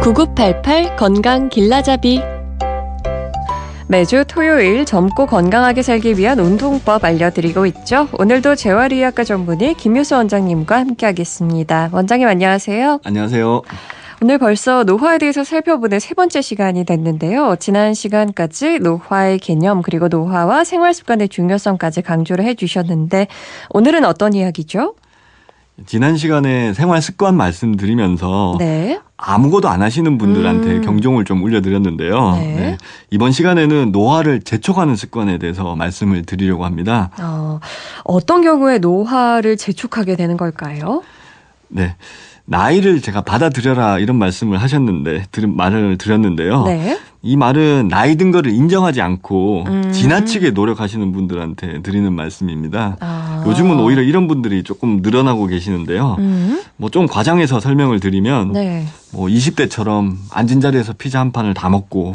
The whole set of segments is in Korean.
9988 건강 길라잡이. 매주 토요일 젊고 건강하게 살기 위한 운동법 알려드리고 있죠. 오늘도 재활의학과 전문의 김효수 원장님과 함께하겠습니다. 원장님 안녕하세요. 안녕하세요. 오늘 벌써 노화에 대해서 살펴보는 세 번째 시간이 됐는데요. 지난 시간까지 노화의 개념 그리고 노화와 생활습관의 중요성까지 강조를 해주셨는데 오늘은 어떤 이야기죠? 지난 시간에 생활습관 말씀드리면서 네. 아무것도 안 하시는 분들한테 경종을 좀 울려드렸는데요. 네. 네. 이번 시간에는 노화를 재촉하는 습관에 대해서 말씀을 드리려고 합니다. 어떤 경우에 노화를 재촉하게 되는 걸까요? 네. 나이를 제가 받아들여라 이런 말씀을 말을 드렸는데요. 네. 이 말은 나이 든 거를 인정하지 않고 지나치게 노력하시는 분들한테 드리는 말씀입니다. 요즘은 오히려 이런 분들이 조금 늘어나고 계시는데요. 뭐 좀 과장해서 설명을 드리면 네. 뭐 20대처럼 앉은 자리에서 피자 한 판을 다 먹고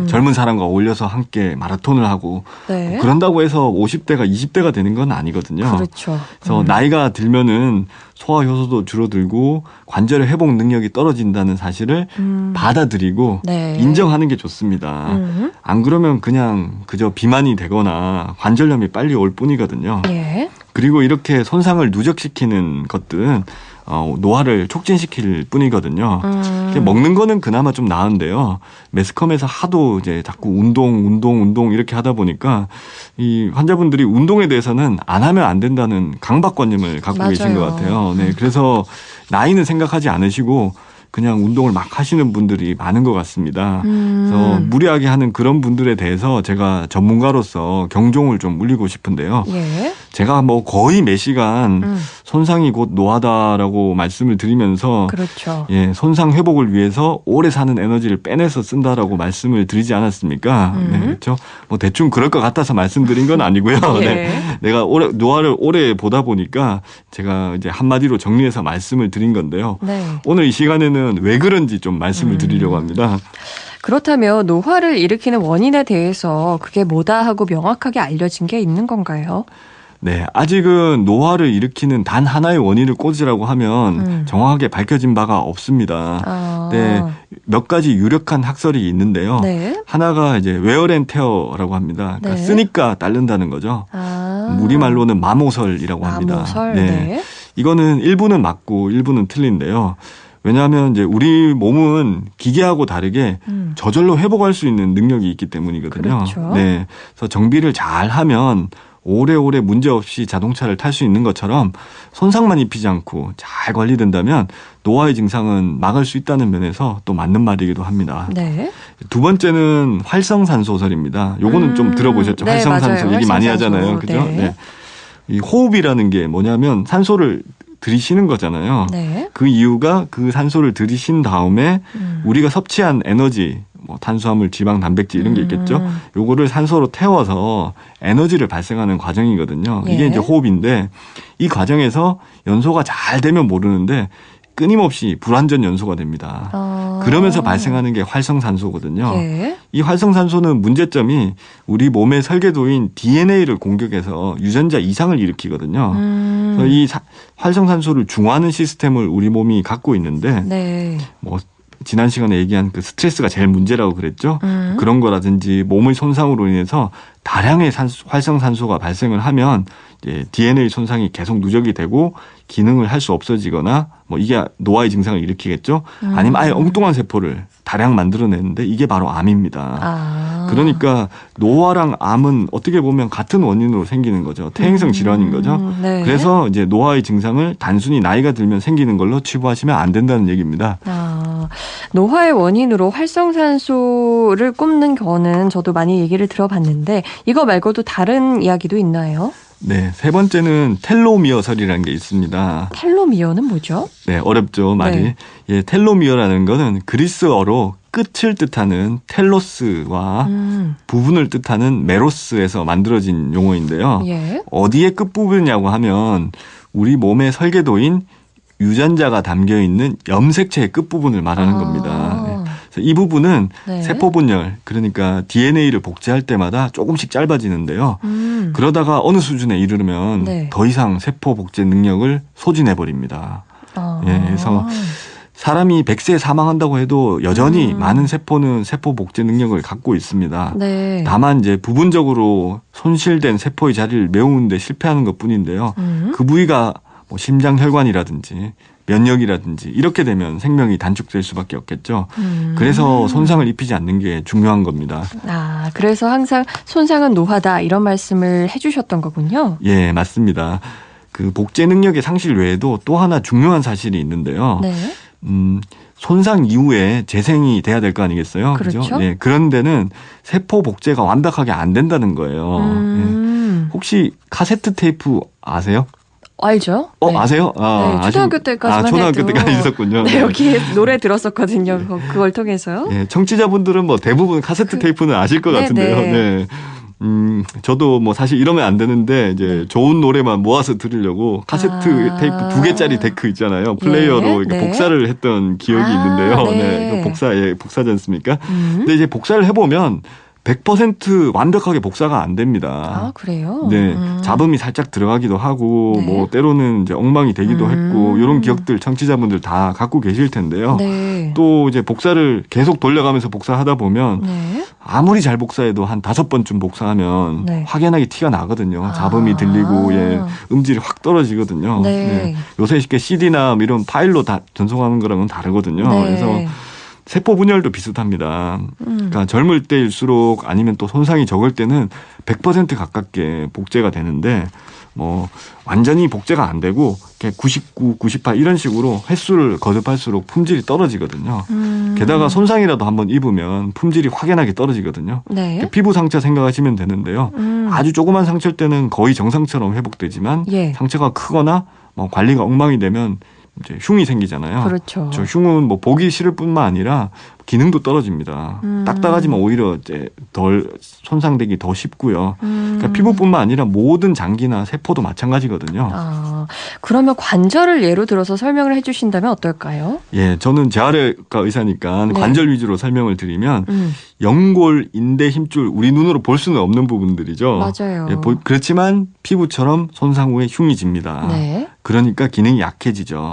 젊은 사람과 어울려서 함께 마라톤을 하고 네. 그런다고 해서 50대가 20대가 되는 건 아니거든요. 그렇죠. 그래서 나이가 들면은 소화 효소도 줄어들고 관절의 회복 능력이 떨어진다는 사실을 받아들이고 네. 인정하는 게 좋습니다. 안 그러면 그냥 그저 비만이 되거나 관절염이 빨리 올 뿐이거든요. 예. 그리고 이렇게 손상을 누적시키는 것들은 노화를 촉진시킬 뿐이거든요. 먹는 거는 그나마 좀 나은데요. 매스컴에서 하도 이제 자꾸 운동 이렇게 하다 보니까 이 환자분들이 운동에 대해서는 안 하면 안 된다는 강박관념을 갖고 맞아요. 계신 것 같아요. 네, 그래서 나이는 생각하지 않으시고 그냥 운동을 막 하시는 분들이 많은 것 같습니다. 그래서 무리하게 하는 그런 분들에 대해서 제가 전문가로서 경종을 좀 울리고 싶은데요. 예. 제가 뭐 거의 매 시간 손상이 곧 노화다라고 말씀을 드리면서 그렇죠. 예, 손상 회복을 위해서 오래 사는 에너지를 빼내서 쓴다라고 말씀을 드리지 않았습니까? 네, 그렇죠. 뭐 대충 그럴 것 같아서 말씀드린 건 아니고요. 예. 네, 내가 노화를 오래 보다 보니까 제가 이제 한마디로 정리해서 말씀을 드린 건데요. 네. 오늘 이 시간에는 왜 그런지 좀 말씀을 드리려고 합니다. 그렇다면 노화를 일으키는 원인에 대해서 그게 뭐다 하고 명확하게 알려진 게 있는 건가요? 네, 아직은 노화를 일으키는 단 하나의 원인을 꽂으라고 하면 정확하게 밝혀진 바가 없습니다. 네, 몇 가지 유력한 학설이 있는데요. 네. 하나가 이제 웨어앤테어라고 합니다. 그러니까 네. 쓰니까 따른다는 거죠. 우리말로는 마모설이라고 합니다. 마모설. 네. 네. 이거는 일부는 맞고 일부는 틀린데요. 왜냐하면 이제 우리 몸은 기계하고 다르게 저절로 회복할 수 있는 능력이 있기 때문이거든요. 그렇죠. 네, 그래서 정비를 잘 하면 오래오래 문제없이 자동차를 탈 수 있는 것처럼 손상만 입히지 않고 잘 관리된다면 노화의 증상은 막을 수 있다는 면에서 또 맞는 말이기도 합니다. 네. 두 번째는 활성산소설입니다. 요거는 좀 들어보셨죠? 네, 활성산소 맞아요. 얘기 많이 활성산소. 하잖아요. 그죠? 네. 네. 이 호흡이라는 게 뭐냐면 산소를 들이쉬는 거잖아요. 네. 그 이유가 그 산소를 들이신 다음에 우리가 섭취한 에너지, 뭐 탄수화물, 지방, 단백질 이런 게 있겠죠. 요거를 산소로 태워서 에너지를 발생하는 과정이거든요. 예. 이게 이제 호흡인데 이 과정에서 연소가 잘 되면 모르는데 끊임없이 불완전 연소가 됩니다. 그러면서 발생하는 게 활성산소거든요. 예. 이 활성산소는 문제점이 우리 몸의 설계도인 DNA를 공격해서 유전자 이상을 일으키거든요. 그래서 이 활성산소를 중화하는 시스템을 우리 몸이 갖고 있는데 네. 뭐 지난 시간에 얘기한 그 스트레스가 제일 문제라고 그랬죠. 그런 거라든지 몸의 손상으로 인해서 다량의 활성산소가 발생을 하면 이제 DNA 손상이 계속 누적이 되고 기능을 할 수 없어지거나 뭐 이게 노화의 증상을 일으키겠죠. 아니면 아예 엉뚱한 세포를 다량 만들어내는데 이게 바로 암입니다. 그러니까 노화랑 암은 어떻게 보면 같은 원인으로 생기는 거죠. 태행성 질환인 거죠. 네. 그래서 이제 노화의 증상을 단순히 나이가 들면 생기는 걸로 치부하시면 안 된다는 얘기입니다. 노화의 원인으로 활성산소를 꼽는 거는 저도 많이 얘기를 들어봤는데 이거 말고도 다른 이야기도 있나요? 네, 세 번째는 텔로미어설이라는 게 있습니다. 텔로미어는 뭐죠? 네, 어렵죠, 말이. 네. 예, 텔로미어라는 거는 그리스어로 끝을 뜻하는 텔로스와 부분을 뜻하는 메로스에서 만들어진 용어인데요. 예. 어디에 끝부분이냐고 하면 우리 몸의 설계도인 유전자가 담겨 있는 염색체의 끝부분을 말하는 겁니다. 네. 그래서 이 부분은 네. 세포 분열, 그러니까 DNA를 복제할 때마다 조금씩 짧아지는데요. 그러다가 어느 수준에 이르면 네. 더 이상 세포 복제 능력을 소진해 버립니다. 예, 그래서 사람이 100세에 사망한다고 해도 여전히 많은 세포는 세포 복제 능력을 갖고 있습니다. 네. 다만 이제 부분적으로 손실된 세포의 자리를 메우는 데 실패하는 것뿐인데요. 그 부위가 뭐 심장 혈관이라든지 면역이라든지 이렇게 되면 생명이 단축될 수밖에 없겠죠. 그래서 손상을 입히지 않는 게 중요한 겁니다. 아, 그래서 항상 손상은 노화다 이런 말씀을 해주셨던 거군요. 예, 맞습니다. 그 복제 능력의 상실 외에도 또 하나 중요한 사실이 있는데요. 네. 손상 이후에 재생이 돼야 될 거 아니겠어요? 그렇죠. 그죠? 예, 그런 데는 세포 복제가 완벽하게 안 된다는 거예요. 예. 혹시 카세트 테이프 아세요? 알죠? 네. 아세요? 네, 초등학교 때까지만 초등학교 해도. 때까지 있었군요. 네, 여기 노래 들었었거든요. 그걸 통해서. 예, 청취자분들은 뭐 대부분 카세트 테이프는 아실 것 네, 같은데요. 네. 네. 저도 뭐 사실 이러면 안 되는데 이제 좋은 노래만 모아서 들으려고 카세트 테이프 2개짜리 데크 있잖아요. 플레이어로 이렇게 네. 복사를 했던 기억이 있는데요. 네. 그 복사지 않습니까? 근데 이제 복사를 해보면 100% 완벽하게 복사가 안 됩니다. 아, 그래요? 네, 잡음이 살짝 들어가기도 하고, 네. 뭐 때로는 이제 엉망이 되기도 했고, 이런 기억들 청취자분들 다 갖고 계실 텐데요. 네. 또 이제 복사를 계속 돌려가면서 복사하다 보면 네. 아무리 잘 복사해도 한 5번쯤 복사하면 네. 확연하게 티가 나거든요. 잡음이 들리고, 예, 음질이 확 떨어지거든요. 네. 네. 요새 쉽게 CD나 이런 파일로 다 전송하는 거랑은 다르거든요. 네. 그래서 세포 분열도 비슷합니다. 그러니까 젊을 때일수록 아니면 또 손상이 적을 때는 100% 가깝게 복제가 되는데 뭐 완전히 복제가 안 되고 99, 98 이런 식으로 횟수를 거듭할수록 품질이 떨어지거든요. 게다가 손상이라도 한번 입으면 품질이 확연하게 떨어지거든요. 네. 피부 상처 생각하시면 되는데요. 아주 조그만 상처일 때는 거의 정상처럼 회복되지만 예. 상처가 크거나 뭐 관리가 엉망이 되면 이제 흉이 생기잖아요. 그렇죠. 저 흉은 뭐 보기 싫을 뿐만 아니라 기능도 떨어집니다. 딱딱하지만 오히려 이제 덜 손상되기 더 쉽고요. 그러니까 피부뿐만 아니라 모든 장기나 세포도 마찬가지거든요. 아, 그러면 관절을 예로 들어서 설명을 해주신다면 어떨까요? 예, 저는 재활의과 의사니까 네. 관절 위주로 설명을 드리면 연골, 인대, 힘줄 우리 눈으로 볼 수는 없는 부분들이죠. 맞아요. 예, 그렇지만 피부처럼 손상 후에 흉이 집니다. 네. 그러니까 기능이 약해지죠.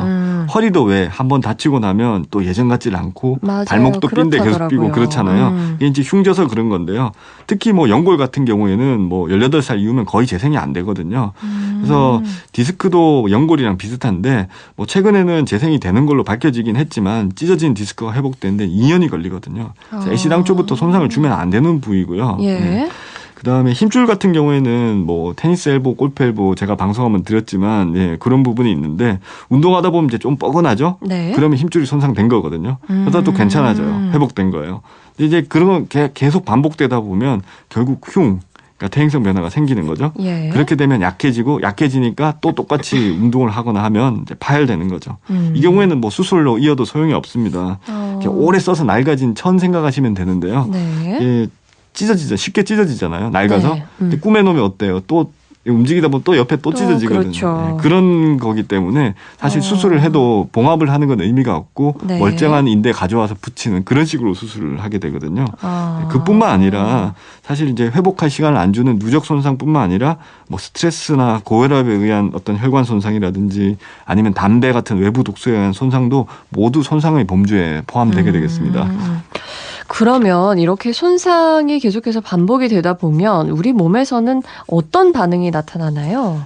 허리도 왜 한번 다치고 나면 또 예전 같질 않고 맞아요. 발목도 빈대 계속 그렇다더라고요. 삐고 그렇잖아요. 이게 이제 흉져서 그런 건데요. 특히 뭐 연골 같은 경우에는 뭐 18살 이후면 거의 재생이 안 되거든요. 그래서 디스크도 연골이랑 비슷한데 뭐 최근에는 재생이 되는 걸로 밝혀지긴 했지만 찢어진 디스크가 회복되는데 2년이 걸리거든요. 그래서 애시당초부터 손상을 주면 안 되는 부위고요. 예. 네. 그다음에 힘줄 같은 경우에는 뭐 테니스 엘보, 골프 엘보 제가 방송 한번 드렸지만 예, 그런 부분이 있는데 운동하다 보면 이제 좀 뻐근하죠. 네. 그러면 힘줄이 손상된 거거든요. 그러다 또 괜찮아져요. 회복된 거예요. 근데 이제 그런 건 계속 반복되다 보면 결국 그러니까 퇴행성 변화가 생기는 거죠. 예. 그렇게 되면 약해지니까 또 똑같이 운동을 하거나 하면 이제 파열되는 거죠. 이 경우에는 뭐 수술로 이어도 소용이 없습니다. 오래 써서 낡아진 천 생각하시면 되는데요. 네. 예, 쉽게 찢어지잖아요. 낡아서. 네. 근데 꾸며놓으면 어때요? 또 움직이다 보면 또 옆에 또 찢어지거든요. 그렇죠. 예, 그런 거기 때문에 사실 수술을 해도 봉합을 하는 건 의미가 없고 네. 멀쩡한 인대 가져와서 붙이는 그런 식으로 수술을 하게 되거든요. 아. 그뿐만 아니라 사실 이제 회복할 시간을 안 주는 누적 손상뿐만 아니라 뭐 스트레스나 고혈압에 의한 어떤 혈관 손상이라든지 아니면 담배 같은 외부 독소에 의한 손상도 모두 손상의 범주에 포함되게 되겠습니다. 그러면 이렇게 손상이 계속해서 반복이 되다 보면 우리 몸에서는 어떤 반응이 나타나나요?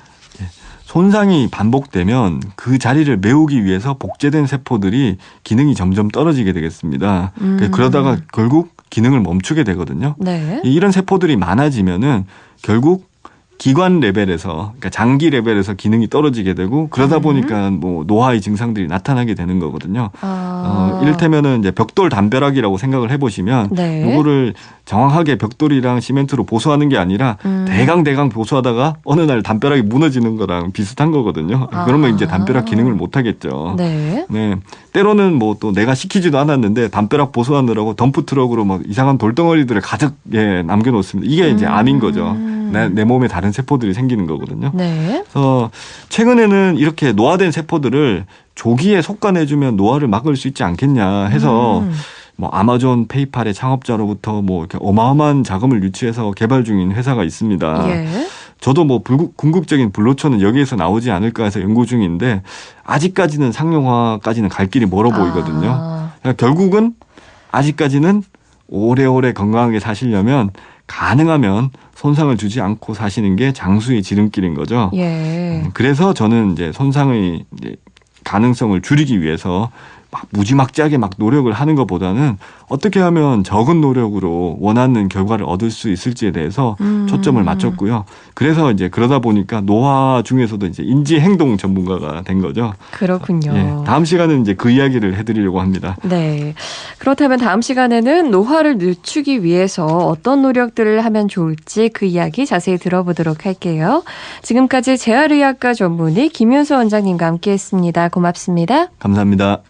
손상이 반복되면 그 자리를 메우기 위해서 복제된 세포들이 기능이 점점 떨어지게 되겠습니다. 그러다가 결국 기능을 멈추게 되거든요. 네. 이런 세포들이 많아지면은 결국 기관 레벨에서, 그러니까 장기 레벨에서 기능이 떨어지게 되고 그러다 보니까 뭐 노화의 증상들이 나타나게 되는 거거든요. 이를테면은 이제 벽돌 담벼락이라고 생각을 해보시면 네. 요거를 정확하게 벽돌이랑 시멘트로 보수하는 게 아니라 대강 보수하다가 어느 날 담벼락이 무너지는 거랑 비슷한 거거든요. 그러면 이제 담벼락 기능을 못 하겠죠. 네. 네. 때로는 뭐 또 내가 시키지도 않았는데 담벼락 보수하느라고 덤프 트럭으로 막 이상한 돌덩어리들을 가득 남겨놓습니다. 이게 이제 암인 거죠. 내 몸에 다른 세포들이 생기는 거거든요. 네. 그래서 최근에는 이렇게 노화된 세포들을 조기에 속간해주면 노화를 막을 수 있지 않겠냐 해서 뭐 아마존, 페이팔의 창업자로부터 뭐 이렇게 어마어마한 자금을 유치해서 개발 중인 회사가 있습니다. 예. 저도 뭐 궁극적인 불로초는 여기에서 나오지 않을까 해서 연구 중인데 아직까지는 상용화까지는 갈 길이 멀어 보이거든요. 그러니까 결국은 아직까지는 오래오래 건강하게 사시려면 가능하면 손상을 주지 않고 사시는 게 장수의 지름길인 거죠. 예. 그래서 저는 이제 손상의 이제 가능성을 줄이기 위해서 막 무지막지하게 막 노력을 하는 것보다는 어떻게 하면 적은 노력으로 원하는 결과를 얻을 수 있을지에 대해서 초점을 맞췄고요. 그래서 이제 그러다 보니까 노화 중에서도 이제 인지행동 전문가가 된 거죠. 그렇군요. 예, 다음 시간은 이제 그 이야기를 해드리려고 합니다. 네. 그렇다면 다음 시간에는 노화를 늦추기 위해서 어떤 노력들을 하면 좋을지 그 이야기 자세히 들어보도록 할게요. 지금까지 재활의학과 전문의 김윤수 원장님과 함께했습니다. 고맙습니다. 감사합니다.